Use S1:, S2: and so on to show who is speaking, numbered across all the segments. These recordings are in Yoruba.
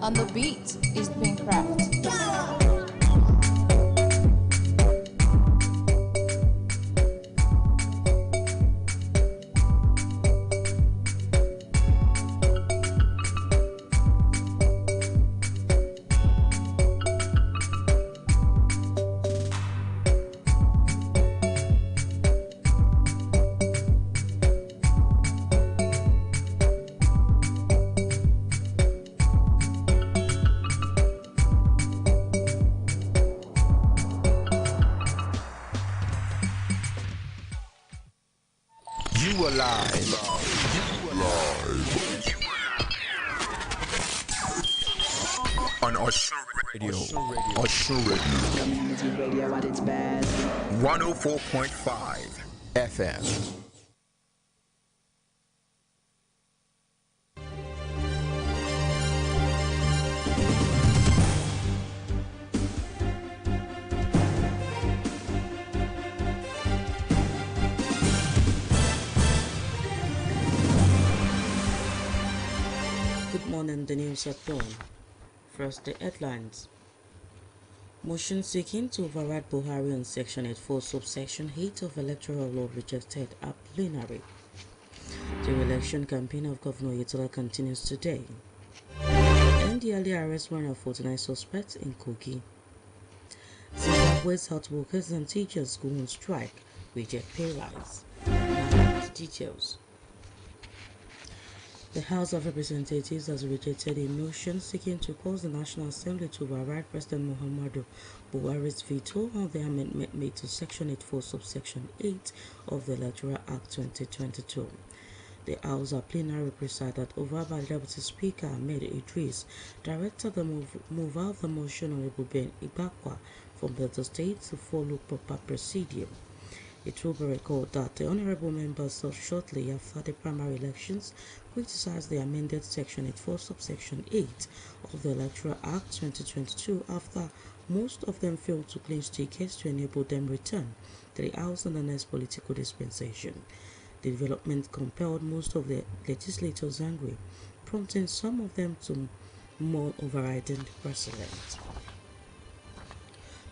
S1: and the beat is being crafted.
S2: On Ocean Radio. Ocean Radio.
S3: Community radio at its best.
S2: 104.5 FM.
S4: Good morning, the news at dawn. First, the headlines. Motion seeking to override Buhari on Section 84, subsection 8 of Electoral Law rejected at plenary. The re-election campaign of Governor Oyetola continues today. And the early arrest warrant of 49 suspects in Kogi. Zimbabwe's health workers and teachers go on strike, reject pay rise. Now, the details. The House of Representatives has rejected a motion seeking to cause the National Assembly to override President Muhammadu Buhari's veto on the amendment made to Section 84, subsection 8 of the Electoral Act 2022. The House of Plenary presided over by Deputy Speaker Ahmed Idris, directed the move out the motion Honorable Ben Ibakwa from Delta State to follow proper procedure. It will be recalled that the honorable members shortly after the primary elections criticized the amended Section 84, subsection 8 of the Electoral Act 2022 after most of them failed to clinch tickets to enable them return to the House in the next political dispensation. The development compelled most of the legislators angry, prompting some of them to mourn overriding the precedent.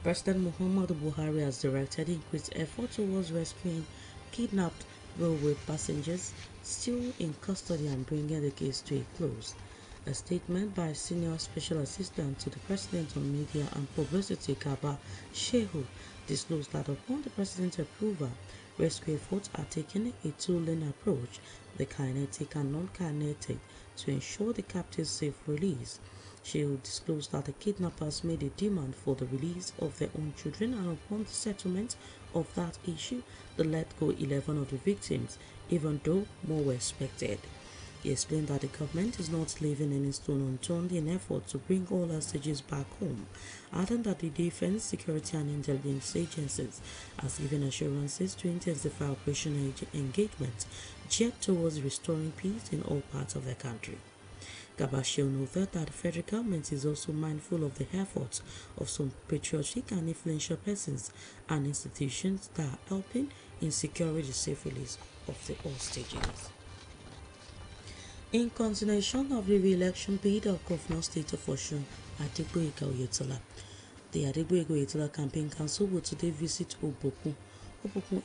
S4: President Muhammadu Buhari has directed increased effort towards rescuing kidnapped railway passengers still in custody and bringing the case to a close. A statement by Senior Special Assistant to the President on Media and Publicity, Kaba Shehu, disclosed that upon the President's approval, rescue efforts are taking a two-lane approach, the kinetic and non-kinetic, to ensure the captive's safe release. Shehu disclosed that the kidnappers made a demand for the release of their own children, and upon the settlement of that issue, they let go 11 of the victims, even though more were expected. He explained that the government is not leaving any stone unturned in effort to bring all hostages back home, adding that the defense, security and intelligence agencies has given assurances to intensify operational engagement geared towards restoring peace in all parts of the country. Gabashio noted that the federal government is also mindful of the efforts of some patriotic and influential persons and institutions that are helping in securing the safe release of the hostages. In continuation of the re-election bid of Governor State of Osun, Adegboyega Oyetola, the Adegboyega Oyetola Campaign Council will today visit Obokun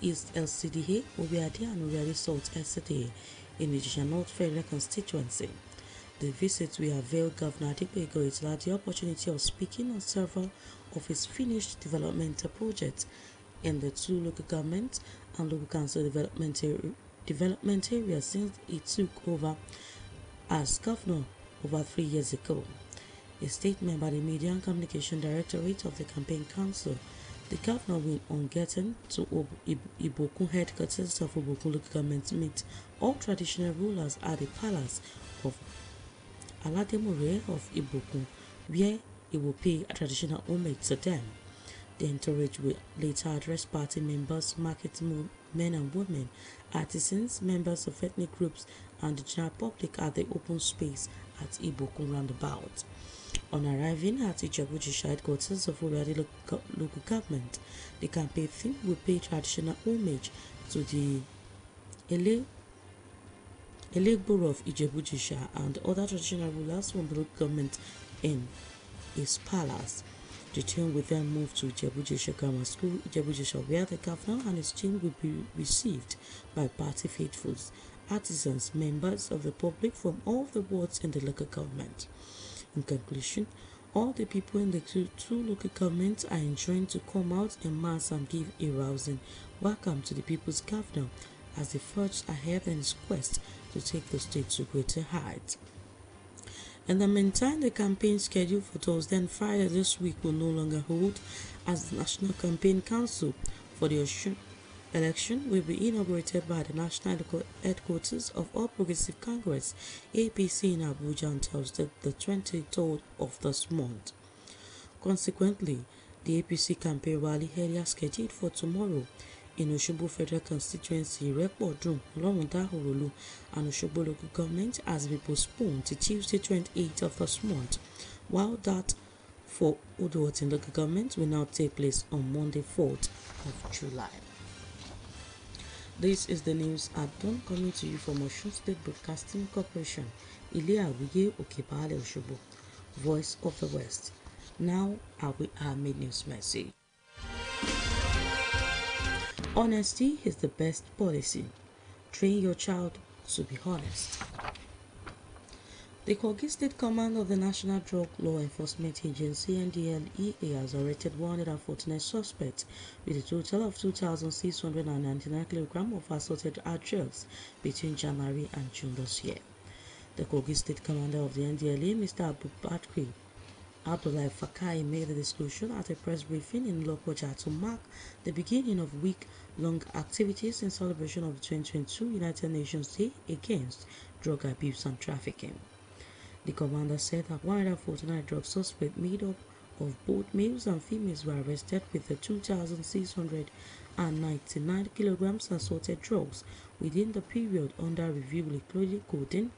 S4: East LCDA, Obiade and Obiade South LCDA in the Ijesha North Federal Constituency. The visit will avail Governor Adegboyega Oyetola the opportunity of speaking on several of his finished developmental projects in the two local government and local council development areas since he took over as governor over 3 years ago. A statement by the Media and Communication Directorate of the Campaign Council, the governor will, on getting to Ibokun headquarters of Obokun local government, meet all traditional rulers at the palace of Alademore of Ibokun, where he will pay a traditional homage to them. The entourage will later address party members, market men and women, artisans, members of ethnic groups, and the general public at the open space at Ibokun roundabout. On arriving at Ijebu-Jisha headquarters of Obiade local government, the campaign theme will pay traditional homage to the Elegboro of Ijebu-Jisha and other traditional rulers from the local government in his palace. The team will then move to Ijebu-Jesha Grammar School, Ijebu-Jesha, where the governor and his team will be received by party faithfuls, artisans, members of the public from all the wards in the local government. In conclusion, all the people in the two local governments are enjoined to come out en masse and give a rousing welcome to the people's governor as they forge ahead in his quest to take the state to greater heights. In the meantime, the campaign scheduled for Thursday and Friday this week will no longer hold, as the National Campaign Council for the Osun election will be inaugurated by the national headquarters of All Progressive Congress (APC) in Abuja on Thursday, the 23rd of this month. Consequently, the APC campaign rally earlier scheduled for tomorrow in Osogbo Federal Constituency, Irepo-Odun, Olorun-Dahorolu, and Osogbo local government has been postponed to Tuesday 28th of this month, while that for Odo-Otin local government will now take place on Monday 4th of July. This is the news at dawn, coming to you from Osun State Broadcasting Corporation, Ile-Awiye Okebale Osogbo, Voice of the West. Now, our main news message. Honesty is the best policy. Train your child to be honest. The Kogi State Command of the National Drug Law Enforcement Agency (NDLEA) has arrested 149 suspects with a total of 2,699 kg of assorted hard drugs between January and June this year. The Kogi State Commander of the NDLEA, Mr. Abubakar Abdullahi Fakai, made the disclosure at a press briefing in Lokoja to mark the beginning of week-long activities in celebration of the 2022 United Nations Day Against Drug Abuse and Trafficking. The commander said that 149 drug suspects made up of both males and females were arrested with the 2,699 kilograms assorted drugs within the period under review, including codeine,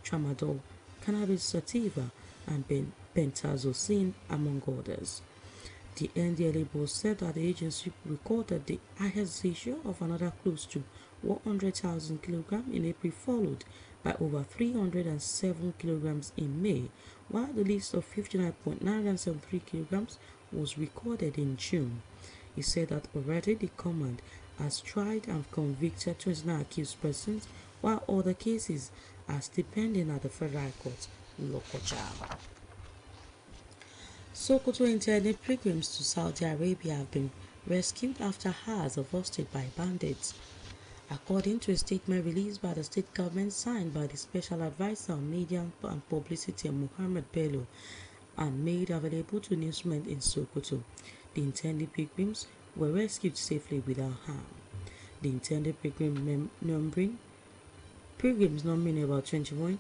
S4: tramadol, cannabis sativa, and pentazocine, among others. The NDLEA boss said that the agency recorded the highest seizure of another close to 100,000 kilograms in April, followed by over 307 kilograms in May, while the list of 59.973 kilograms was recorded in June. He said that already the command has tried and convicted 29 accused persons, while other cases are still pending at the Federal Court, Lokoja. Sokoto intended pilgrims to Saudi Arabia have been rescued after hours of hostage by bandits. According to a statement released by the state government signed by the Special Advisor on Media and Publicity, Muhammad Bello, and made available to newsmen in Sokoto, the intended pilgrims were rescued safely without harm. The intended pilgrims numbering about 21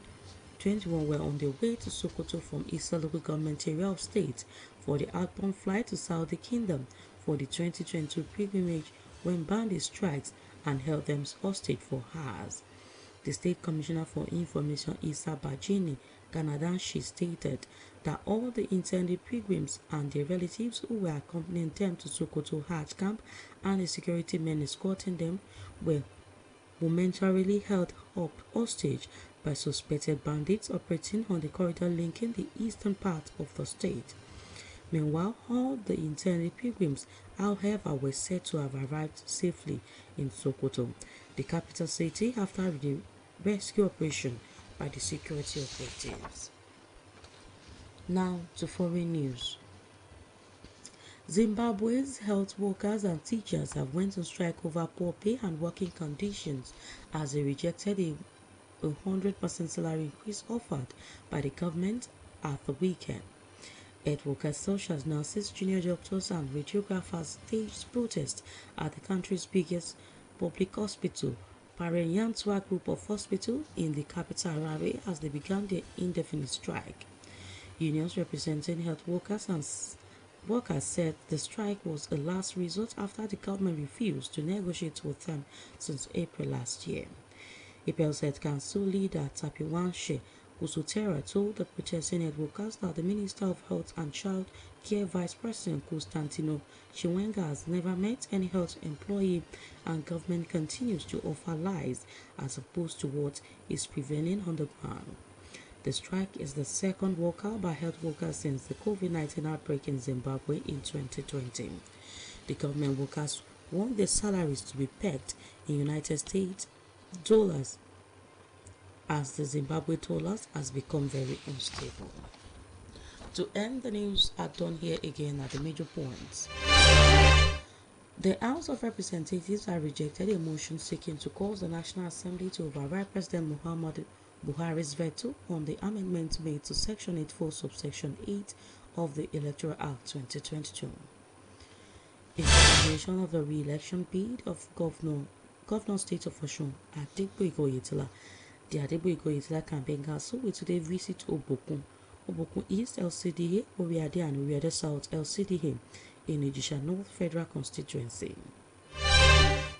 S4: were on their way to Sokoto from Issa local government area of state for the outbound flight to Saudi Kingdom for the 2022 pilgrimage when bandits strikes and held them hostage for hours. The State Commissioner for Information, Issa Bajini Ganadanshi, stated that all the intended pilgrims and their relatives who were accompanying them to Sokoto Hajj camp and the security men escorting them were momentarily held up hostage by suspected bandits operating on the corridor linking the eastern part of the state. Meanwhile, all the intended pilgrims, however, were said to have arrived safely in Sokoto, the capital city, after the rescue operation by the security operatives. Now to foreign news. Zimbabwe's health workers and teachers have went on strike over poor pay and working conditions as they rejected a 100% salary increase offered by the government at the weekend. Health workers such as nurses, junior doctors, and radiographers staged protests at the country's biggest public hospital, Paranyantwa Group of Hospital, in the capital Harare, as they began their indefinite strike. Unions representing health workers said the strike was a last resort after the government refused to negotiate with them since April last year. APL's Health Council leader Tapiwanshe Usutera told the protesting health workers that the Minister of Health and Child Care Vice President Constantino Chiwenga has never met any health employee and government continues to offer lies as opposed to what is prevailing on the ground. The strike is the second walkout by health workers since the COVID-19 outbreak in Zimbabwe in 2020. The government workers want their salaries to be pegged in United States dollars as the Zimbabwe dollars has become very unstable. To end the news, are done here again at the major points. The House of Representatives have rejected a motion seeking to cause the National Assembly to override President Muhammadu Buhari's veto on the amendment made to Section 84, Subsection 8 of the Electoral Act 2022. In continuation of the re-election bid of Governor State of Osun, Adegboyega Oyetola, the Adegboyega Oyetola campaign council will today visit Obokun East LCDA, Oriade and Oriade South LCDA in Ijisha North Federal Constituency.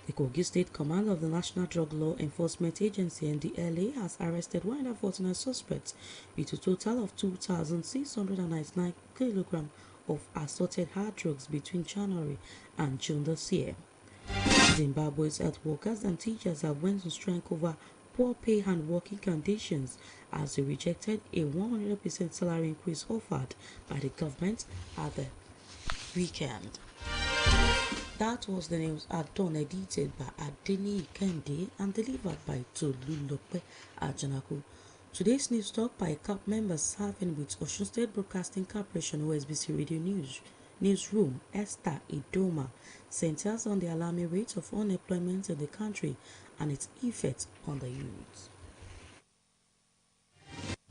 S4: The Kogi State Command of the National Drug Law Enforcement Agency (NDLA) has arrested 149 suspects with a total of 2,699 kilograms of assorted hard drugs between January and June this year. Zimbabwe's health workers and teachers have went on strike over poor pay and working conditions as they rejected a 100% salary increase offered by the government at the weekend. That was the news done edited by Adeni Kende and delivered by Tolulope Ajanaku. Today's news talk by CAP members serving with Osun State Broadcasting Corporation OSBC Radio Newsroom Esther Idoma centers on the alarming rate of unemployment in the country and its effect on the youth.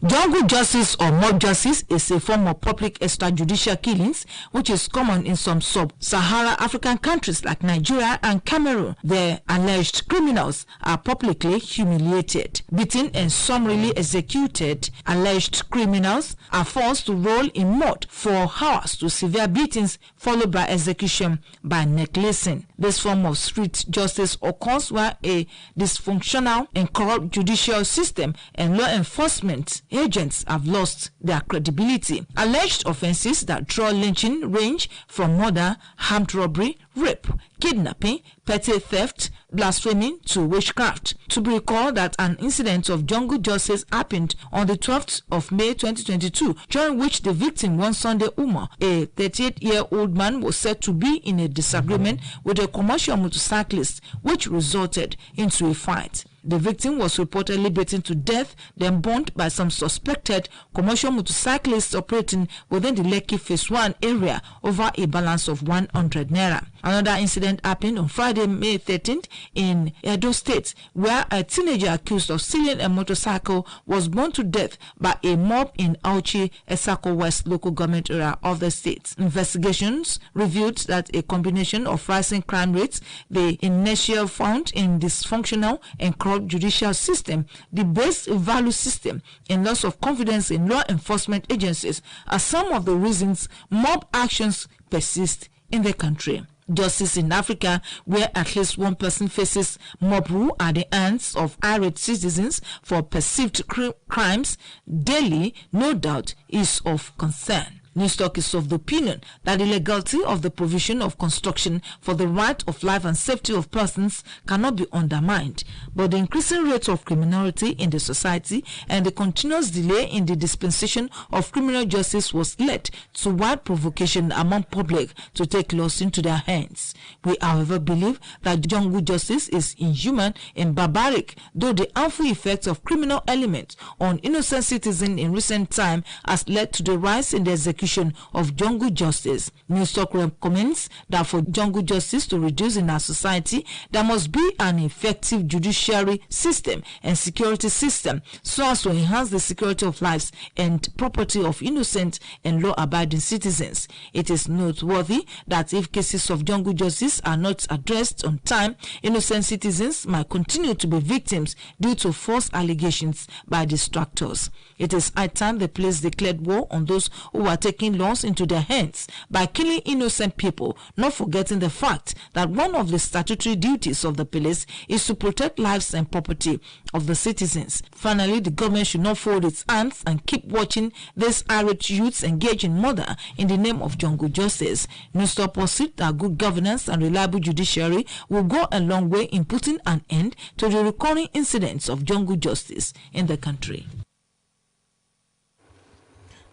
S5: Jungle justice or mob justice is a form of public extrajudicial killings which is common in some sub-Sahara African countries like Nigeria and Cameroon. The alleged criminals are publicly humiliated, beaten and summarily executed. Alleged criminals are forced to roll in mud for hours to severe beatings followed by execution by necklacing. This form of street justice occurs where a dysfunctional and corrupt judicial system and law enforcement agents have lost their credibility. Alleged offenses that draw lynching range from murder, armed robbery, rape, kidnapping, petty theft, blasphemy to witchcraft. To be recalled that an incident of jungle justice happened on the 12th of May 2022, during which the victim, one Sunday Umar, a 38-year-old man, was said to be in a disagreement with a commercial motorcyclist, which resulted into a fight. The victim was reportedly beaten to death, then burned by some suspected commercial motorcyclists operating within the Lekki Phase 1 area over a balance of 100 naira. Another incident happened on Friday, May 13th in Edo State, where a teenager accused of stealing a motorcycle was burned to death by a mob in Auchi, Esako West local government area of the state. Investigations revealed that a combination of rising crime rates, the inertia found in dysfunctional and corrupt judicial system, the base value system, and loss of confidence in law enforcement agencies are some of the reasons mob actions persist in the country. Justice in Africa, where at least one person faces mob rule at the hands of irate citizens for perceived crimes daily, no doubt is of concern. Newstalk is of the opinion that the legality of the provision of construction for the right of life and safety of persons cannot be undermined, but the increasing rate of criminality in the society and the continuous delay in the dispensation of criminal justice was led to wide provocation among public to take laws into their hands. We, however, believe that jungle justice is inhuman and barbaric, though the harmful effects of criminal elements on innocent citizens in recent time has led to the rise in the execution of jungle justice. Newstalk recommends that for jungle justice to reduce in our society, there must be an effective judiciary system and security system so as to enhance the security of lives and property of innocent and law-abiding citizens. It is noteworthy that if cases of jungle justice are not addressed on time, innocent citizens might continue to be victims due to false allegations by distractors. It is high time the police declared war on those who are taking laws into their hands by killing innocent people, not forgetting the fact that one of the statutory duties of the police is to protect lives and property of the citizens. Finally, the government should not fold its hands and keep watching these irate youths engage in murder in the name of jungle justice. Newstalk posits that good governance and reliable judiciary will go a long way in putting an end to the recurring incidents of jungle justice in the country.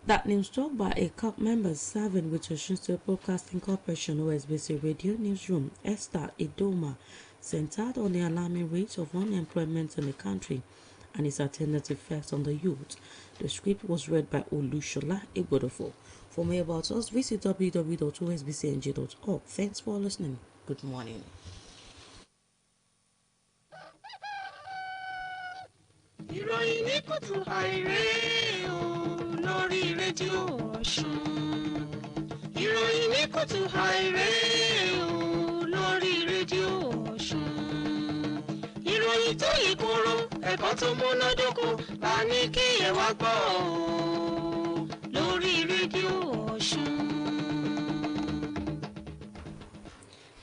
S4: That news talk by a CUP member serving with Osun State Broadcasting Corporation OSBC Radio Newsroom, Esther Idoma, centered on the alarming rate of unemployment in the country and its attendant effects on the youth. The script was read by Olushola Igbodofo. For more about us, visit www.osbcng.org. Thanks for listening. Good morning.
S6: ìròyìn ní kùtù àìrè o lórí rédíò Ọ̀ṣun. ìròyìn ní kùtù àìrè o lórí rédíò Ọ̀ṣun. ìròyìn tó yí kóró ẹ̀kọ́ tó múnádóko la ní kí ẹ wá gbọ́ o lórí rédíò Ọ̀ṣun.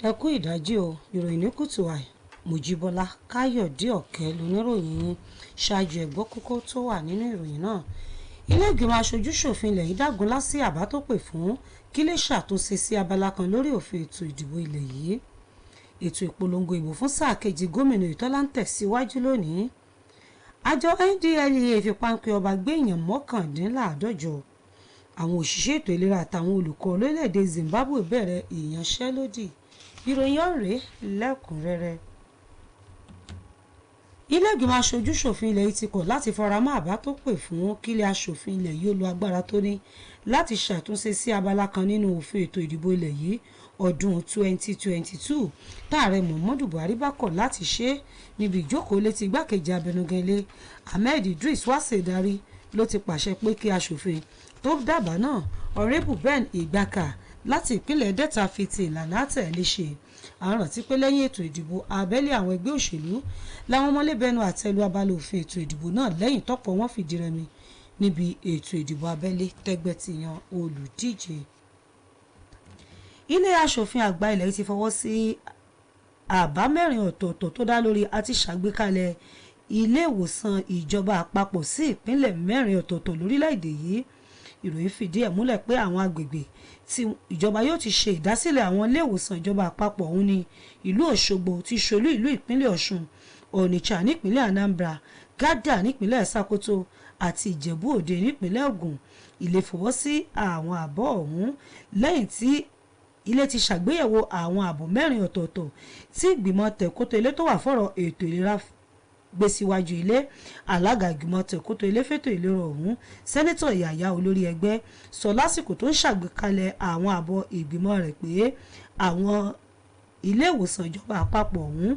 S7: ẹ kú ìdájí o ìròyìn ní kùtù àì Mojíbọ́lá Káyọ̀dé Ọ̀kẹ́ lóníròyìn yín. Ṣáájú ẹ̀gbọ́ kókó tó wà nínú ìròyìn náà. Ilé ìgbìmọ̀ aṣojú-ṣòfin ilẹ̀ yìí dágunlá sí àbá tó pè fún kí lè ṣàtúnṣe sí abala kan lórí òfin ètò ìdìbò ilẹ̀ yìí. Ètò ìpolongo ìbò fún sáà kejì gómìnà Ìtọ́lá ń tẹ̀síwájú lónìí. Àjọ NDLEA fi páńpẹ́ ọba gbé èèyàn 149. Àwọn òṣìṣẹ́ ètò ìlera àtàwọn olùkọ́ orílẹ̀-èdè Zimbabwe bẹ̀rẹ̀ ìyanṣẹ́lódì. Ìròyìn ọ̀rẹ́ lẹ́kùnrẹ́rẹ́. Ilé ìgbìmọ̀ aṣojú-ṣòfin ilẹ̀ yìí ti kọ̀ láti faramọ́ àbá tó pè fún kílé aṣòfin ilẹ̀ yìí ó lo agbára tó ní láti ṣàtúnṣe sí abala kan nínú òfin ètò ìdìbò ilẹ̀ yìí ọdún 2022 táàrẹ Muhammadu Buhari bá kọ̀ láti ṣe níbi ìjókòó létí igbákejì abẹnuganlé Ahmed Idris wá ṣèdarí ló ti pàṣẹ pé kí aṣòfin tó dábàá náà Honorable Ben Igbaka láti ìpínlẹ̀ Delta fi ti ìlànà àtẹ̀lé ṣe. À ń rántí pé lẹ́yìn ètò ìdìbò abẹ́lé àwọn ẹgbẹ́ òṣèlú làwọn ọmọlébẹnu àtẹ̀lú abala òfin ètò ìdìbò náà lẹ́yìn tọ́pọ̀ wọn fìdí rẹmi níbi ètò ìdìbò abẹ́lé tẹ́gbẹ́ ti yan olùdíje. Ilé aṣòfin àgbà ilẹ̀ yìí ti fọwọ́ sí àbá 4 ọ̀tọ̀ọ̀tọ̀ tó dá lórí àti ṣàgbékalẹ̀ ilé ìwòsàn ìjọba àpapọ̀ sí ìpínlẹ̀ 4 ọ̀tọ̀ọ̀tọ̀ lórílẹ̀‐èdè yìí. Ìròyìn fìdí ẹ̀ múlẹ̀ pé àwọn agbègbè tí ìjọba yóò ti ṣe ìdásílẹ̀ àwọn ilé ìwòsàn ìjọba àpapọ̀ ọ̀hún ní ìlú Òṣogbo tí ṣolú ìlú ìpínlẹ̀ Ọ̀ṣun, Onitsha nípínlẹ̀ Anambra, Gada nípínlẹ̀ Sokoto àti Ìjẹ̀bú Òde nípínlẹ̀ Ògùn. Ilé fọwọ́ sí àwọn àbọ̀ ọ̀hún lẹ́yìn tí ilé ti ṣàgbéyẹ̀wò àwọn àbọ̀ 4 ọ̀tọ̀ọ̀tọ̀ tí ìgbìmọ̀ tẹ̀kótó ilé tó wà fọ́rọ̀ ètò ìlera gbé síwájú ilé. Alága ìgbìmọ̀ tẹ̀kótó ilé fẹ́tò ìlera ọ̀hún sẹ́nẹ́tọ̀ Yàyà olórí ẹgbẹ́ sọ lásìkò tó ń ṣàgbékalẹ̀ àwọn àbọ̀ ìgbìmọ̀ rẹ̀ pé àwọn ilé ìwòsàn ìjọba àpapọ̀ ọ̀hún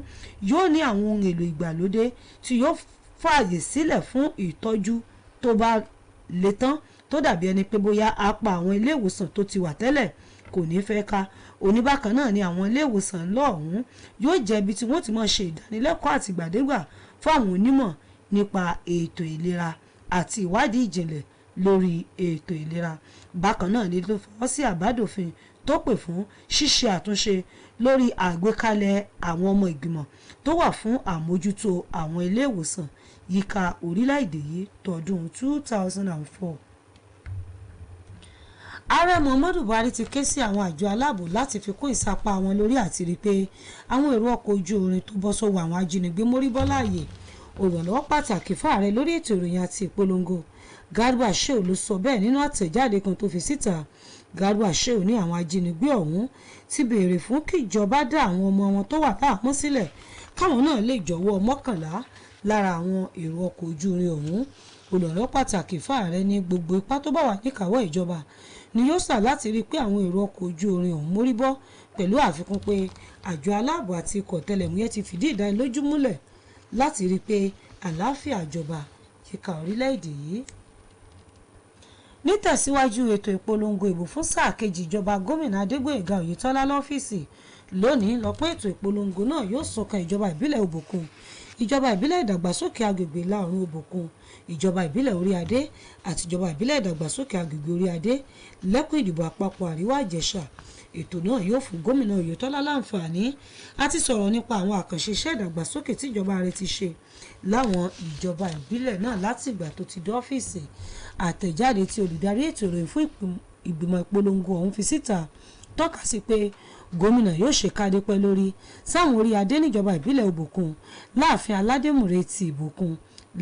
S7: yóò ní àwọn ohun èlò ìgbàlódé tí yóò fààyè sílẹ̀ fún ìtọ́jú tó bá le tán tó dàbí ẹni pé bóyá apá àwọn ilé ìwòsàn tó ti wà tẹ́lẹ̀ kò ní fẹ́ ká. Oníbàkan náà ni àwọn ilé ìwòsàn ńlọ ọ̀hún yóò jẹ́ ibi tí wọ́n ti máa ṣe ìdánilẹ́kọ̀ọ́ àtìgbàdégbà fún àwọn onímọ̀ nípa ètò ìlera àti ìwádìí ìjìnlẹ̀ lórí ètò ìlera. Bákan náà ni ló fọwọ́ sí àbádòfin tó pè fún ṣíṣe àtúnṣe lórí àgbékalẹ̀ àwọn ọmọ ìgbìmọ̀ tó wà fún àmójútó àwọn ilé ìwòsàn yíká orílẹ̀-èdè yìí tọdún 2004. Ààrẹ Muhammadu Buhari ti ké sí àwọn àjọ aláàbò láti fi kún ìsapá wọn lórí àti rí pé àwọn èrò ọkọ̀ ojú irin tó bọ́ sọ́wọ́ àwọn ajínigbé mórí bọ́ láàyè. Olùrànlọ́wọ́ pàtàkì fún ààrẹ lórí ètò ìròyìn àti ìpolongo Garba Shehu ló sọ bẹ́ẹ̀ nínú àtẹ̀jáde kan tó fi síta. Garba Shehu ní àwọn ajínigbé ọ̀hún ti béèrè fún kí ìjọba dá àwọn ọmọ wọn tó wà láàmú sílẹ̀ káwọn náà lè jọ̀wọ́ 11 lára àwọn èrò ọkọ̀ ojú irin ọ̀hún. Olùrànlọ́wọ́ pàtàkì fún ààrẹ ní gbogbo ipá tó bá wà níkàáwọ́ ìjọba ni yóò sà láti rí pé àwọn èrò ọkọ̀ ojú irin ọ̀hún mórí bọ́, pẹ̀lú àfikún pé àjọ aláàbò àti ikọ̀ tẹlẹ̀múyẹ́ ti fìdí ìdánilójú múlẹ̀ láti rí pé àlàáfíà ìjọba yíká orílẹ̀-èdè yìí. Nítẹ̀síwájú ètò ìpolongo ìbò fún sáà kejì ìjọba gómìnà Adégbóyèga Oyètọ́lá lọ́fíìsì lónìí lọ́pọ̀ ètò ìpolongo náà yóò ṣọ̀kan ìjọba ìbílẹ̀ Òbòkun, ìjọba ìbílẹ̀ ìdàgbàsókè agbègbè ìlà oòrùn Òbòkun, ìjọba ìbílẹ̀ Orí Adé àti ìjọba ìbílẹ̀ ìdàgbàsókè agbègbè Orí Adé lẹ́kùn ìdìbò àpapọ̀ Àríwá Ìjẹ̀ṣà. Ètò náà yóò fún gómìnà Oyètọ́lá láǹfààní àti sọ̀rọ̀ nípa àwọn àkànṣe iṣẹ́ ìdàgbàsókè tí ìjọba rẹ̀ ti ṣe láwọn ìjọba ìbílẹ̀ náà láti ìgbà tó ti dọ́fíìsì. Àtẹ̀jáde tí olùdarí ètò ìròyìn fún ìgbìmọ̀ ìpolongo ọ̀hún fi síta tọ́ka sí pé gómìnà yóò ṣe kádé pẹ́ lórí sáwọn Orí Adé níjọba ìbílẹ̀ Òbòkun láàfin Aládémùrè ti Ìbòkun.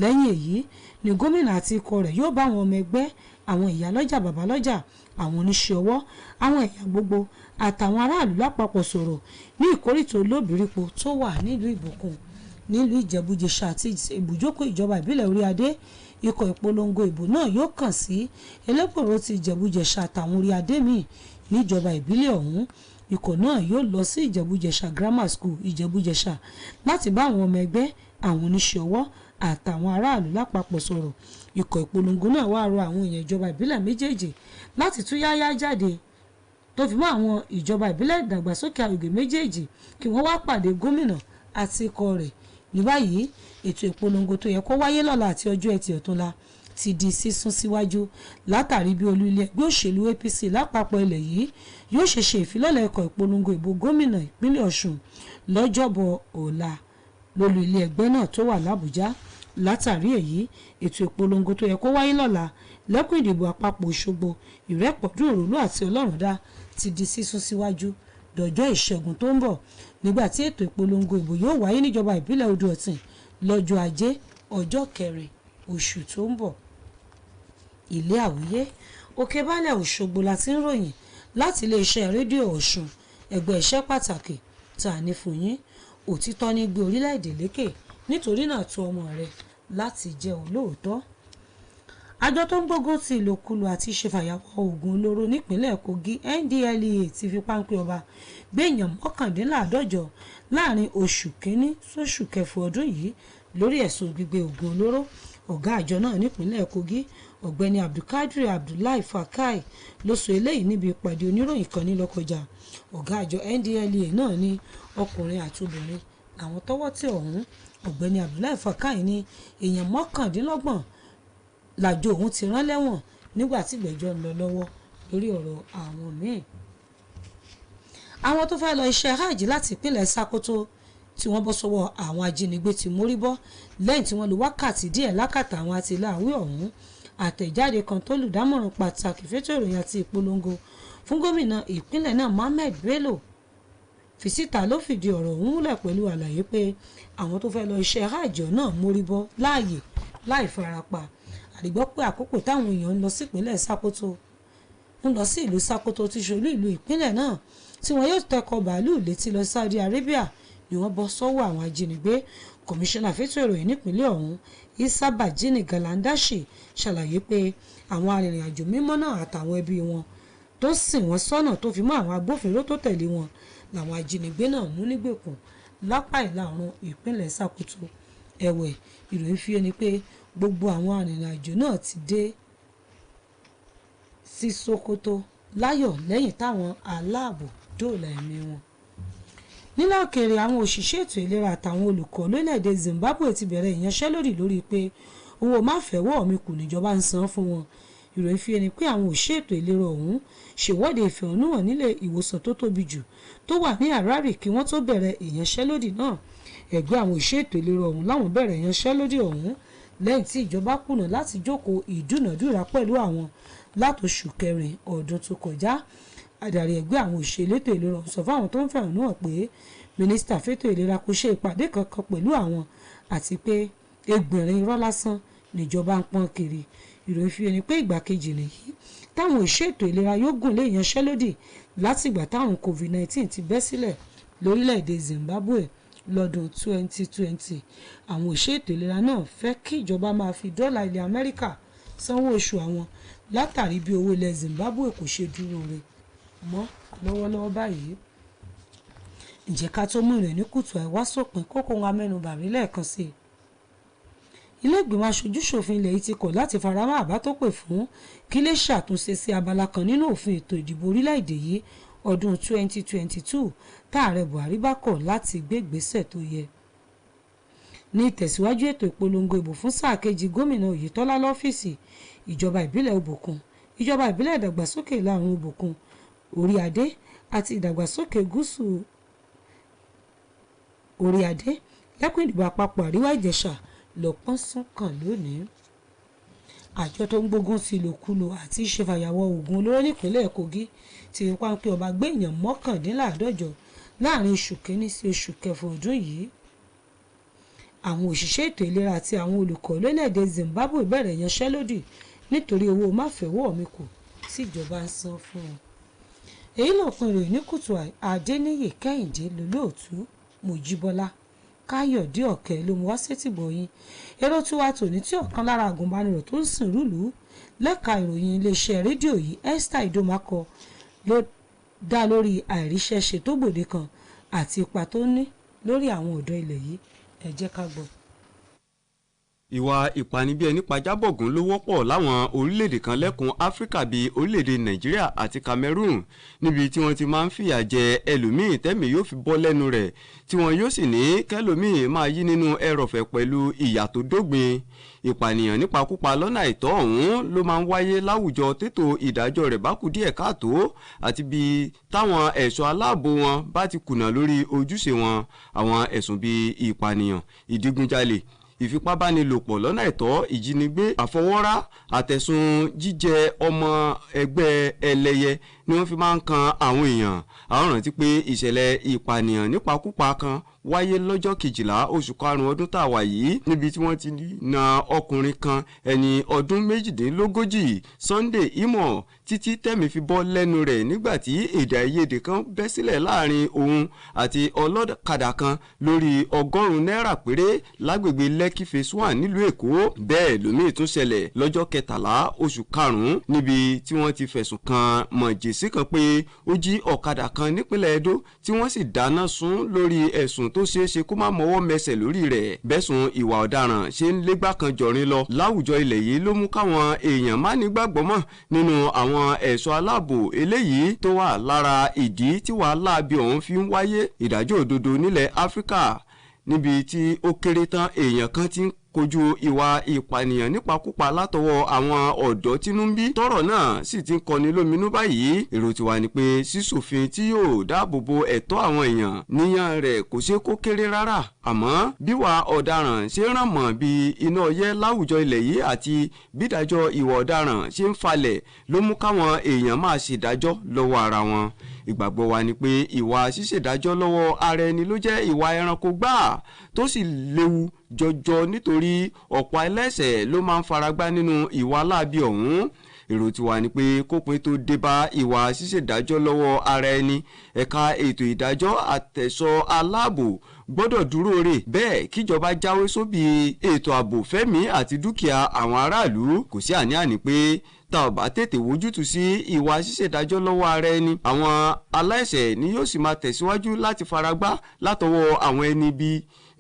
S7: Lẹ́yìn èyí ni gómìnà àti ikọ̀ rẹ̀ yóò bá àwọn ọmọ ẹgbẹ́ àwọn ìyálọ́jà babalọ́jà àwọn oníṣẹ́ ọwọ́ àwọn ẹ̀yà gbogbo àtàwọn aráàlú lápapọ̀ sọ̀rọ̀ ní ìkórìtò olóbìrípo tó wà nílùú ìbùkún nílùú ìjẹ̀bú-jẹ̀ṣà àti ibùjókòó ìjọba ìbílẹ̀ orí adé. Ikọ̀ ìpolongo ìbò náà yóò kàn sí elépòrò ti ìjẹ̀bú-jẹ̀ṣà àtàwọn orí adé míì níjọba ìbílẹ̀ ọ̀hún. Ikọ̀ náà yóò lọ sí ìjẹ̀bú-jẹ̀ṣà grammar school ìjẹ̀bú-jẹ̀ṣà láti bá àwọn ọmọ ẹgbẹ́ àwọn oníṣẹ́ ọwọ́ àtàwọn aráàlú lápapọ̀ sọ̀rọ̀. Ikọ̀ ìpolongo náà wá rọ àwọn èèyàn ìjọba ìbílẹ̀ méjèèjì láti tú yáyá jáde tó fi mọ́ àwọn ìjọba ìbílẹ̀ ìdàgbàsókè agbègbè méjèèjì kí wọ́n wá pàdé gómìnà àti ikọ̀ rẹ̀. Ní báyìí ètò ìpolongo tó yẹ kó wáyé lọ́la àti ọjọ́ ẹtì ọ̀túnla ti di sísún síwájú látàrí bí olú ilé ẹgbẹ́ òṣèlú APC lápapọ̀ ilẹ̀ yìí yóò ṣe ìfilọ́lẹ̀ ikọ̀ ìpolongo ìbò gómìnà ìpínlẹ̀ Ọ̀ṣun lọ́jọ́bọ̀ ọ̀la lólú ilé ẹgbẹ́ náà tó wà l'Àbújá. Látàrí èyí ètò ìpolongo tó yẹ kó wáyé lọ́la lẹ́kùn ìdìbò àpapọ̀ Òṣogbo Ìrẹ́pọ̀dún Òròlú àti Ọlọ́rundá ti di sísún síwájú dọjọ́ ìṣẹ́gun tó ń bọ̀ nígbà tí ètò ìpolongo ìbò yóò wáyé níjọba ìbílẹ̀ Odò Ọ̀tìn lọ́jọ́ Ajé ọjọ́ 4 oṣù tó ń bọ̀. Ilé Àwíyé Òkè Baálẹ̀ Òṣogbo la ti ń ròyìn láti iléeṣẹ́ rédíò Ọ̀ṣun ẹgbẹ́ iṣẹ́ pàtàkì tá a ní fún yín. Òtítọ́ ní gbé orílẹ̀-èdè lékè nítorí náà tó ọmọ rẹ láti jẹ́ olóòótọ́. Àjọ tó ń gbógun ti ìlòkulò àti ìṣèfàyàwọ́ oògùn olóró nípínlẹ̀ Kogi NDLEA ti fi páńpẹ́ ọba gbé èèyàn 151 láàrin oṣù kínní sóṣù kẹfà ọdún yìí lórí ẹ̀sùn gbígbé oògùn olóró. Ọ̀gá àjọ náà nípínlẹ̀ Kogi ọ̀gbẹ́ni Abdulkadir Abdullahi Fakai ló sọ eléyìí níbi ìpàdé oníròyìn kan ní Lọ́kọjà. Ọ̀gá àjọ NDLEA náà ní ọkùnrin àti obìnrin àwọn tọ́wọ́ tẹ̀ ọ̀hún. Ọ̀gbẹ́ni Abdullahi Fakai ní èèyàn 29 làjọ òun ti rán lẹ́wọ̀n nígbà tí ìgbẹ́jọ́ ń lọ lọ́wọ́ lórí ọ̀rọ̀ àwọn míì. Àwọn tó fẹ́ lọ iṣẹ́ hajj láti ìpínlẹ̀ Sokoto tí wọ́n bọ́ sọ́wọ́ àwọn ajínigbé ti mórí bọ́ lẹ́yìn tí wọ́n lò wákàtí díẹ̀ lákàtà àwọn àtìláàwí ọ̀hún. Àtẹ̀jáde kan tó lùdámọ̀ràn pàtàkì fétò ìròyìn àti ìpolongo fún gómìnà ìpínlẹ̀ náà Mohammed Bello fi síta ló fìdí ọ̀rọ̀ ọ̀hún múlẹ̀ pẹ̀lú àlàyé pé àwọn tó fẹ́ lọ iṣẹ́ hajj náà mórí bọ́ láàyè láì farapa. Àdìgbọ́ pé àkókò táwọn èèyàn ń lọ sí ìpínlẹ̀ Sokoto ń lọ sí ìlú Sokoto tí ṣolú ìlú ìpínlẹ̀ náà tí wọ́n yóò tẹkọ̀ bàálù létí lọ Saudi Arabia ni wọ́n bọ́ sọ́wọ́ àwọn ajínigbé. Kọmíṣánná fétò ìròyìn nípínlẹ̀ ọ̀hún Isa Bajini Galandashi ṣàlàyé pé àwọn arìnrìn-àjò mímọ́ náà àtàwọn ẹbí wọn tó sìn wọ́n sọ́nà tó fi mọ́ àwọn agbófinró tó tẹ̀lé wọn làwọn ajínigbé náà mú nígbèkùn lápá ìlà oòrùn ìpínlẹ̀ Sokoto. Ẹ̀wẹ̀ ìròyìn fi ẹni pé gbogbo àwọn arìnrìn-àjò náà ti dé sí Sokoto láyọ̀ lẹ́yìn táwọn aláàbò dóòlà ẹ̀mí wọn. Nílẹ̀ òkèèrè àwọn òṣìṣẹ́ ètò ìlera àtàwọn olùkọ́ lórílẹ̀‐èdè Zimbabwe ti bẹ̀rẹ̀ ìyanṣẹ́lódì lórí pé owó máfẹ̀wọ́ mi kù níjọba ń san fún wọn. Ìròyìn fi ẹni pé àwọn òṣìṣẹ́ ètò ìlera ọ̀hún ṣèwọ́de ìfẹ̀hónúhàn nílé ìwòsàn tó tóbi jù tó wà ní Harare kí wọ́n tó bẹ̀rẹ̀ ìyanṣẹ́lódì náà. Ẹgbẹ́ àwọn òṣìṣẹ́ ètò ìlera ọ̀hún láwọn bẹ̀rẹ̀ ìyanṣẹ́lódì ọ̀hún lẹ́yìn tí ìjọba kùnà láti jókòó ìdúnàdúrà pẹ̀lú àwọn látòṣù kẹrin ọdún tó kọjá. Adarí ẹgbẹ́ àwọn òṣìṣẹ́ elétò ìlera sọ fáwọn tó ń fẹ̀hónú hàn pé mínísítà fétò ìlera kò ṣe ìpàdé kankan pẹ̀lú àwọn àti pé ẹgbẹ̀rin irọ́ lásán níjọba ń pọ́n kiri. Ìròyìn fi ẹni pé ìgbà kejì nìyí táwọn òṣìṣẹ́ ètò ìlera yóò gùn lé ìyanṣẹ́lódì látìgbà táwọn COVID-19 ti bẹ́ sílẹ̀ lórílẹ̀‐èdè Zimbabwe lọ́dún 2020. Àwọn òṣìṣẹ́ ètò ìlera náà fẹ́ kí ìjọba máa fi dọ́là ilẹ̀ Amẹ́ríkà sanwó oṣù àwọn látàrí bí owó ilẹ̀ Zimbabwe kò ṣe dúró rẹ̀ mọ́ lọ́wọ́lọ́wọ́ báyìí. Ǹjẹ́ ká tó mú ìrìn ní KUTUAI wá sópin kókó wọn amẹ́nubà rí lẹ́ẹ̀kan sí i. Ilé ìgbìmọ̀ aṣojú-ṣòfin ilẹ̀ yìí ti kọ̀ láti faramọ́ àbá tó pè fún kí lè ṣàtúnṣe sí abala kan nínú òfin ètò ìdìbò orílẹ̀-èdè yìí ọdún 2022 táàrẹ Buhari bá kọ̀ láti gbé ìgbésẹ̀ tó yẹ. Ní ìtẹ̀síwájú ètò ìpolongo ìbò fún sáà kejì gómìnà Oyètọ́lá lọ́fíìsì ìjọba ìbílẹ̀ Òbòkun, ìjọba ìbílẹ̀ ìdàgbàsókè ìlà oòrùn Òbòkun, Orí Adé àti ìdàgbàsókè gúúsù Orí Adé lẹ́kùn ìdìbò àpapọ̀ àríwá Ìjẹ̀ṣà lọ́pọ́n sún kàn lónìí. Àjọ tó ń gbógun ti ìlòkulò àti ìṣèfàyàwọ́ oògùn olóró nípínlẹ̀ Kogi ti fi páńpẹ́ ọba gbé èèyàn 151 láàrin oṣù kínní sí oṣù kẹfà ọdún yìí. Àwọn òṣìṣẹ́ ètò ìlera àti àwọn olùkọ́ lórílẹ̀‐èdè Zimbabwe bẹ̀rẹ̀ ìyanṣẹ́lódì nítorí owó máfẹ̀wọ́ mi kù tíjọba ń san fún wọn. èyí lópin ìròyìn ní kùtù Adéníyì Kẹ́hìndé lólóòtú, Mòjíbọ́lá Káyọ̀dé Ọ̀kẹ́ ló mú wá sétìgbọ̀yìn. èrò tí wàá tòní tí ọ̀kan lára àgùnbánirọ̀ tó ń sìn rúlù lẹ́ka ìròyìn iléeṣẹ́ rédíò yìí Esther Idomakọ ló dá lórí àìríṣẹ́ṣe tó gbòde kan àti ipa tó ní lórí àwọn ọ̀dọ́ ilẹ̀ yìí. ẹ jẹ́ ká gbọ́.
S8: ìwà ìpanibíẹnípajàbọ̀gùn ló wọ́pọ̀ láwọn orílẹ̀-èdè kan lẹ́kùn Áfíríkà bíi orílẹ̀-èdè Nàìjíríà àti Cameroon, níbi tí wọ́n ti máa ń fìyà jẹ ẹlòmíì tẹ́mi yóò fi bọ́ lẹ́nu rẹ̀ tí wọ́n yóò sì ní kẹlòmíì máa yí nínú ẹrọ̀fẹ́ pẹ̀lú ìyà tó dógbin. ìpànìyàn nípakúpa lọ́nà àìtọ́ ọ̀hún ló máa ń wáyé láwùjọ tètò ìdájọ́ rẹ̀ bá kù díẹ̀ káàtó àti bí táwọn ẹ̀ṣọ́ aláàbò wọn bá ti kùnà lórí ojúṣe wọn. àwọn ẹ̀sùn bíi ìpànìyàn, ìdígunjalè, ìfipábánilòpọ̀ lọ́nà ẹ̀tọ́, ìjínigbé, àfọwọ́rá, àtẹ̀sùn jíjẹ ọmọ ẹgbẹ́ ẹlẹ́yẹ ni wọ́n fi máa ń kan àwọn èèyàn. àwọn rántí pé ìṣẹ̀lẹ̀ ìpànìyàn nípakúpa kan wáyé lọ́jọ́ 12 oṣù karùn-ún ọdún tá a wà yìí, níbi tí wọ́n ti na ọkùnrin kan ẹni ọdún 38 Sunday Imo títí tẹ́mi fi bọ́ lẹ́nu rẹ̀ nígbà tí èdè àìyedè kan bẹ́ sílẹ̀ láàrin òun àti ọlọ́kadà kan lórí 100 náírà péré lágbègbè Lekki phase 1 nílùú Èkó. bẹ́ẹ̀ lómi tún ṣẹlẹ̀ lọ́jọ́ 13 oṣù karùn-ún níbi tí wọ́n ti fẹ̀sùn kan mọ̀jẹ̀sí kan pé ó jí ọ̀kadà kan nípínlẹ̀ Edo tí wọ́n sì dáná sun lórí ẹ̀sùn tó ṣeé ṣe kó má mọ́wọ́ mẹsẹ̀ lórí rẹ̀. bẹ́sùn ìwà ọ̀daràn ṣe ń légbá kan jọ̀rin lọ láwùjọ ilẹ̀ yìí ló mú káwọn èèyàn má nígbàgbọ́ mọ́ nínú àwọn ẹ̀ṣọ́ aláàbò eléyìí tó wà lára ìdí tí wàhálà bí ọ̀hún fi ń wáyé. ìdájọ́ òdodo nílẹ̀ Áfíríkà níbi tí ó kéré tán èèyàn kan ti ń kojú ìwà ìpànìyàn nípakúpa látọwọ́ àwọn ọ̀dọ́ tínú ń bí. tọ́rọ̀ náà sì ti ń kọni lóminú báyìí. èrò tiwa ni pé sísòfin tí yóò dáàbò bo ẹ̀tọ́ àwọn èèyàn níyàn rẹ̀ kò ṣeé kó kéré rárá. àmọ́ bíwà ọ̀daràn ṣe ràn mọ́ bí iná ọyẹ́ láwùjọ ilẹ̀ yìí àti bídájọ́ ìwà ọ̀daràn ṣe ń falẹ̀ ló mú káwọn èèyàn máa ṣèdájọ́ lọ́wọ́ ara wọn. ìgbàgbọ́ wa ni pé ìwà ṣíṣèdájọ́ lọ́wọ́ ara ẹni ló jẹ́ ìwà ẹranko gbáà tó sì léwu jọjọ nítorí ọ̀pọ̀ ẹlẹ́ṣẹ̀ ló máa ń faragbá nínú ìwà láabi ọ̀hún. èrò tiwa ni pé kópin tó dé bá ìwà ṣíṣèdájọ́ lọ́wọ́ ara ẹni, ẹ̀ka ètò ìdájọ́ àtẹ̀sọ́ aláàbò gbọ́dọ̀ dúró rè. bẹ́ẹ̀ kíjọba jáwé sóbì ètò ààbò fẹ́mi àti dúkìá àwọn aráàlú. kò sí àní-àní pé tá ò bá tètè wójútùú sí ìwà ṣíṣèdájọ́ lọ́wọ́ ara ẹni, àwọn aláìṣẹ̀ ni yóò sì máa tẹ̀síwájú láti faragbá látọwọ́ àwọn ẹni bí.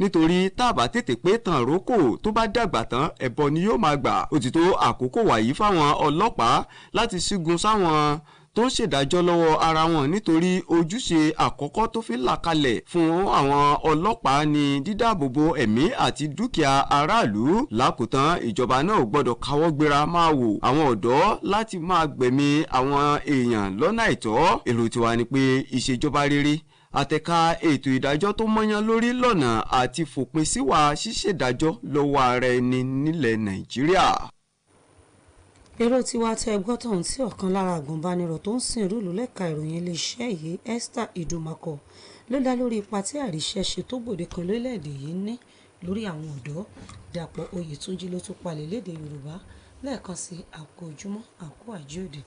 S8: nítorí tá a bá tètè pé tàn rókò tó bá dàgbà tán ẹbọ ni yóò máa gbà. ó ti tó àkókò wàyí fáwọn ọlọ́pàá láti sígun sáwọn tó ń ṣèdájọ́ lọ́wọ́ ara wọn, nítorí ojúṣe àkọ́kọ́ tó fi là kalẹ̀ fún àwọn ọlọ́pàá ni dídáàbòbò ẹ̀mí àti dúkìá aráàlú. lákòótán ìjọba náà ò gbọ́dọ̀ káwọ́ gbéra máa wò àwọn ọ̀dọ́ láti máa gbẹ̀mí àwọn èèyàn lọ́nà àìtọ́. èrò tiwa ni pé ìṣèjọba rere àtẹ̀ka ètò ìdájọ́ tó mọ́yán lórí lọ́nà àti fòpin síwà ṣíṣèdájọ́ lọ́wọ́ ara ẹni nílẹ̀ Nàìjíríà.
S7: èrò tiwa tẹ gbọ́ tọ̀hún tí ọ̀kan lára àgùnbánirọ̀ tó ń sìn rúlù lẹ́ka ìròyìn iléeṣẹ́ yìí Esther Idomakọ ló dá lórí ipa tí àìríṣẹ́ṣe tó gbòde kan lórílẹ̀‐èdè yìí ní lórí àwọn ọ̀dọ́. Dàpọ̀ Oyètúnjí ló tún palẹ̀ lédè Yorùbá lẹ́ẹ̀kan sí àkó ojúmọ́ àkó àjíòde.